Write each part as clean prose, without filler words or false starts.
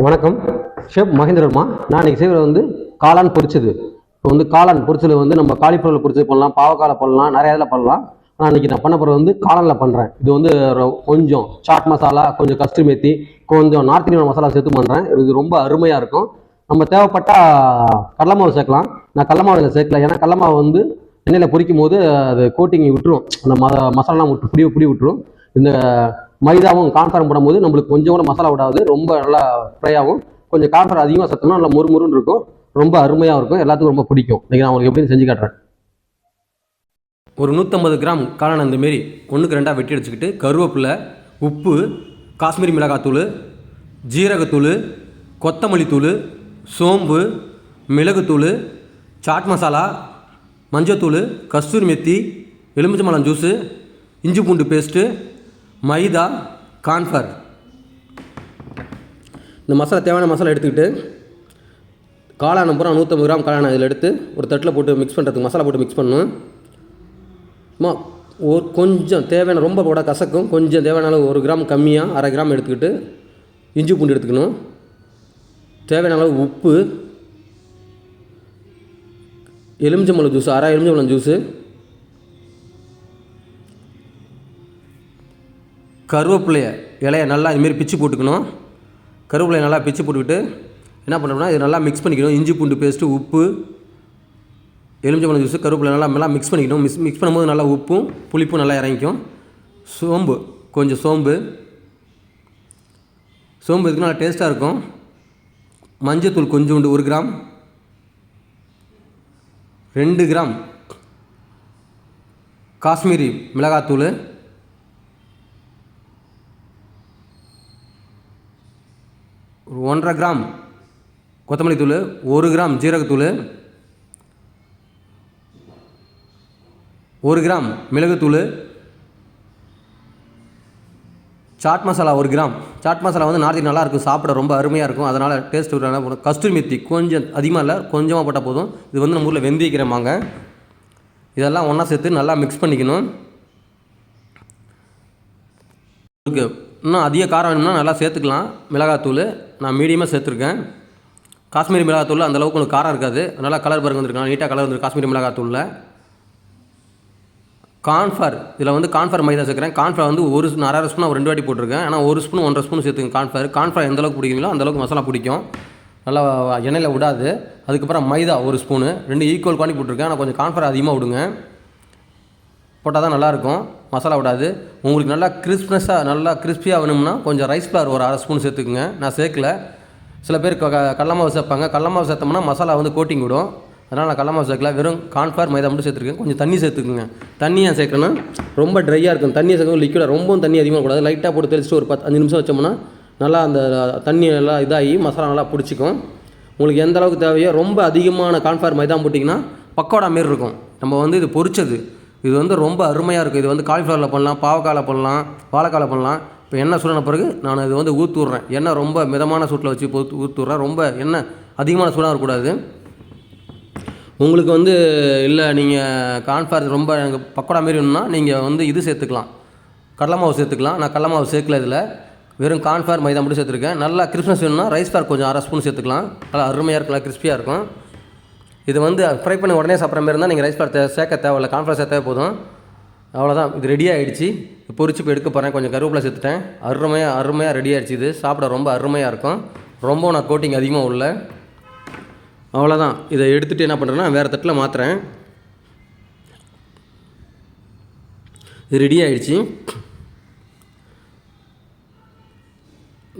வணக்கம். ஷெஃப் மகேந்திரமா. நான் இன்றைக்கி செய்வது வந்து காளான் பொரிச்சது. இப்போ வந்து காளான் பொரிச்சது வந்து நம்ம காலிஃப்ளவரில் பொரிச்சது பண்ணலாம், பாவக்காயில் பண்ணலாம், நிறைய இதில் பண்ணலாம். ஆனால் இன்றைக்கி நான் பண்ண போகிறது வந்து காளானில் பண்ணுறேன். இது வந்து கொஞ்சம் சாட் மசாலா, கொஞ்சம் கஸ்தூரி மேத்தி, கொஞ்சம் நார்த் இந்தியன் மசாலா சேர்த்து பண்ணுறேன். இது ரொம்ப அருமையாக இருக்கும். நம்ம தேவைப்பட்டால் கடலை மாவு சேர்க்கலாம். நான் கடலை மாவு இதில் சேர்க்கல, ஏன்னா கடலை மாவு வந்து எண்ணெயில் பொரிக்கும் போது அது கோட்டிங் விட்டுரும், அந்த மசாலாலாம் விட்டு புடி விட்டுரும். இந்த மைதாவும் கான்ஃபார்ம் போடும்போது நம்மளுக்கு கொஞ்சம் கூட மசாலா விடாது, ரொம்ப நல்லா ஃப்ரை ஆகும். கொஞ்சம் கான்ஃபார்ம் அதிகமாக சேர்த்தோம்னா நல்லா முறுமுறுன்னு இருக்கும், ரொம்ப அருமையாக இருக்கும், எல்லாத்துக்கும் ரொம்ப பிடிக்கும். இன்றைக்கி நான் உங்களுக்கு எப்படி செஞ்சு காட்டுறேன். ஒரு 150 கிராம் காளான் இந்தமாரி 1க்கு 2 வெட்டி அடிச்சுக்கிட்டு, கருவேப்பிலை, உப்பு, காஷ்மீரி மிளகாத்தூள், ஜீரகத்தூள், கொத்தமல்லி தூள், சோம்பு, மிளகுத்தூள், சாட் மசாலா, மஞ்சத்தூள், கஸ்தூரி மெத்தி, எலுமிச்சம்பழம் ஜூஸு, இஞ்சி பூண்டு பேஸ்ட்டு, மைதா, கான்ஃபர். இந்த மசாலா தேவையான மசாலா எடுத்துக்கிட்டு காளான் பூரா 150 கிராம் காளான் இதில் எடுத்து ஒரு தட்டில் போட்டு மிக்ஸ் பண்ணுறதுக்கு மசாலா போட்டு மிக்ஸ் பண்ணணும். கொஞ்சம் தேவையான, ரொம்ப போட கசக்கும், கொஞ்சம் தேவையான அளவு 1 கிராம் கம்மியாக 1/2 கிராம் எடுத்துக்கிட்டு இஞ்சி பூண்டு எடுத்துக்கணும். தேவையான அளவு உப்பு, எலுமிச்சம்பழம் ஜூஸு, 1/2 எலுமிச்சம்பழம் ஜூஸு, கருவேப்பிலைய இலையை நல்லா இதுமாரி பிச்சு போட்டுக்கணும். கருவேப்பிலையை நல்லா பிச்சு போட்டுக்கிட்டு என்ன பண்ணணும்னா இது நல்லா மிக்ஸ் பண்ணிக்கணும். இஞ்சி பூண்டு பேஸ்ட்டு, உப்பு, எலுமிச்சம்பழம் ஜூஸு, கருவேப்பிலை நல்லா மிக்ஸ் பண்ணிக்கணும். மிக்ஸ் பண்ணும்போது நல்லா உப்பும் புளிப்பும் நல்லா இறங்கிக்கும். சோம்பு, கொஞ்சம் சோம்பு இதுக்கு நல்லா டேஸ்ட்டாக இருக்கும். மஞ்சத்தூள் கொஞ்சோண்டு 1 கிராம், 2 கிராம் காஷ்மீரி மிளகாத்தூள், 1/2 கிராம் கொத்தமல்லி தூள், 1 கிராம் ஜீரகத்தூள், 1 கிராம் மிளகுத்தூள், சாட் மசாலா 1 கிராம். சாட் மசாலா வந்து நார்த்தி நல்லாயிருக்கும், சாப்பிட ரொம்ப அருமையாக இருக்கும், அதனால் டேஸ்ட் நல்லா போடும். கஸ்தூரி மெத்தி கொஞ்சம் அதிகமாக இல்லை, கொஞ்சமாக போட்டால் போதும். இது வந்து நம்ம ஊரில் வெந்தயிக்கிறமாங்க. இதெல்லாம் ஒன்றா சேர்த்து நல்லா மிக்ஸ் பண்ணிக்கணும். உங்களுக்கு இன்னும் அதிக காரம் வேணும்னா நல்லா சேர்த்துக்கலாம். மிளகாத்தூள் நான் மீடியமாக சேர்த்துருக்கேன். காஷ்மீரி மிளகாத்தூள் அந்தளவுக்கு உங்களுக்கு காரம் இருக்காது, நல்லா கலர் பாருங்க வந்துருக்காங்க, நீட்டாக கலர் வந்துருக்கு காஷ்மீரி மிளகாத்தூளில். கான்ஃபார், இதில் வந்து கான்ஃபார் மைதா சேர்க்குறேன். கான்ஃபார் வந்து 1/2 ஸ்பூன் 2 வாட்டி போட்டிருக்கேன், ஆனால் 1 ஸ்பூன் 1.5 ஸ்பூன் சேர்த்துங்க. கான்ஃபார் எந்தளவுக்கு பிடிக்குங்களோ அந்தளவுக்கு மசாலா பிடிக்கும், நல்லா எண்ணெயில் விடாது. அதுக்கப்புறம் மைதா 1 ஸ்பூனு, 2 ஈக்குவல் குவான்டிட்டி போட்டிருக்கேன். ஆனால் கொஞ்சம் கான்ஃபார் அதிகமாக விடுங்க, போட்டால் தான் நல்லாயிருக்கும், மசாலா விடாது. உங்களுக்கு நல்லா நல்லா கிறிஸ்பியாக வேணும்னா கொஞ்சம் ரைஸ் ஃப்ளார் ஒரு 1/2 ஸ்பூன் சேர்த்துக்குங்க. நான் சேர்க்கல. சில பேர் கடல மாவு சேர்ப்பாங்க, கடல மாவு சேர்த்தோம்னா மசாலா வந்து கோட்டிங் விடும், அதனால் நான் கடல மாவு சேர்க்கல, வெறும் கான்ஃபார் மைதா மட்டும் சேர்த்துருக்கேன். கொஞ்சம் தண்ணி சேர்த்துக்குங்க. தண்ணி ஏன் சேர்க்கணும், ரொம்ப ட்ரையாக இருக்கும், தண்ணியை சேர்க்கணும், லிக்விடாக ரொம்பவும் தண்ணி அதிகமாக கூடாது, லைட்டாக போட்டு தெளிச்சுட்டு ஒரு 5 நிமிஷம் வச்சோம்னா நல்லா அந்த தண்ணி நல்லா இதாகி மசாலா நல்லா பிடிச்சிக்கும். உங்களுக்கு எந்த அளவுக்கு தேவையோ, ரொம்ப அதிகமான கான்ஃபார் மைதா போட்டிங்கன்னா பக்கோடா மாரி இருக்கும். நம்ம வந்து இது பொரிச்சது, இது வந்து ரொம்ப அருமையாக இருக்கும். இது வந்து காலிஃப்ளவரில் பண்ணலாம், பாவக்காயில் பண்ணலாம், வாழைக்காயில் பண்ணலாம். இப்போ எண்ணெய் சூடான பிறகு நான் இது வந்து ஊற்றுறேன். எண்ணெய் ரொம்ப மிதமான சூட்டில் வச்சு ஊற்றுறேன், ரொம்ப எண்ணெய் அதிகமான சூடாக இருக்கக்கூடாது. உங்களுக்கு வந்து இல்லை நீங்கள் கான்ஃபார் ரொம்ப எனக்கு பக்கோடா மாரி வேணும்னா நீங்கள் வந்து இது சேர்த்துக்கலாம், கடலை மாவு சேர்த்துக்கலாம். நான் கடலை மாவு சேர்க்கல, இதில் வெறும் கான்ஃபார் மைதா மட்டும் சேர்த்துருக்கேன். நல்லா கிறிஸ்மஸ் வேணும்னா ரைஸ் ஃப்ளார் கொஞ்சம் 1/2 ஸ்பூன் சேர்த்துக்கலாம், நல்லா அருமையாக இருக்கும், கிறிஸ்பியாக இருக்கும். இது வந்து ஃப்ரை பண்ணி உடனே சாப்பிட்ற மாதிரி இருந்தால் நீங்கள் ரைஸ் ஃப்ளார் சேர்க்க தேவையில்லை, கான்ஃப்ளவர் சேர்த்தே போதும். அவ்வளோதான், இது ரெடி ஆகிடுச்சு. பொரிச்சு இப்போ எடுக்க போகிறேன். கொஞ்சம் கருவேப்பிலை சேர்த்துட்டேன். அருமையாக ரெடி ஆகிடுச்சு. இது சாப்பிட ரொம்ப அருமையாக இருக்கும், ரொம்ப நான் கோட்டிங் அதிகமாக உள்ள. அவ்வளோதான், இதை எடுத்துகிட்டு என்ன பண்ணுறேன்னா வேறு தட்டில் மாற்றுறேன். இது ரெடி ஆகிடுச்சு.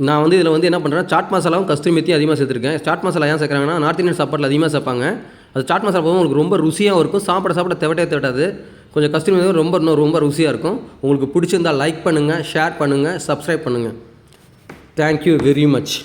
நான் வந்து இதில் வந்து என்ன பண்ணுறேன், சாட் மசாலாவும் கஸ்தூரி மெத்தியும் அதிகமாக சேர்த்துருக்கேன். சாட் மசாலா ஏன் சேர்க்குறாங்கன்னா நார்த் இந்தியன் சாப்பாட்டில் அதிகமாக சேர்ப்பாங்க. அது சாட் மசாலா போதும் உங்களுக்கு ரொம்ப ருசியாகவும் இருக்கும், சாப்பிட தேவட்டாது. கொஞ்சம் கஸ்தூரி மெத்தி ரொம்ப ருசியாக இருக்கும். உங்களுக்கு பிடிச்சிருந்தால் லைக் பண்ணுங்கள், ஷேர் பண்ணுங்கள், சப்ஸ்கிரைப் பண்ணுங்கள். Thank you very much.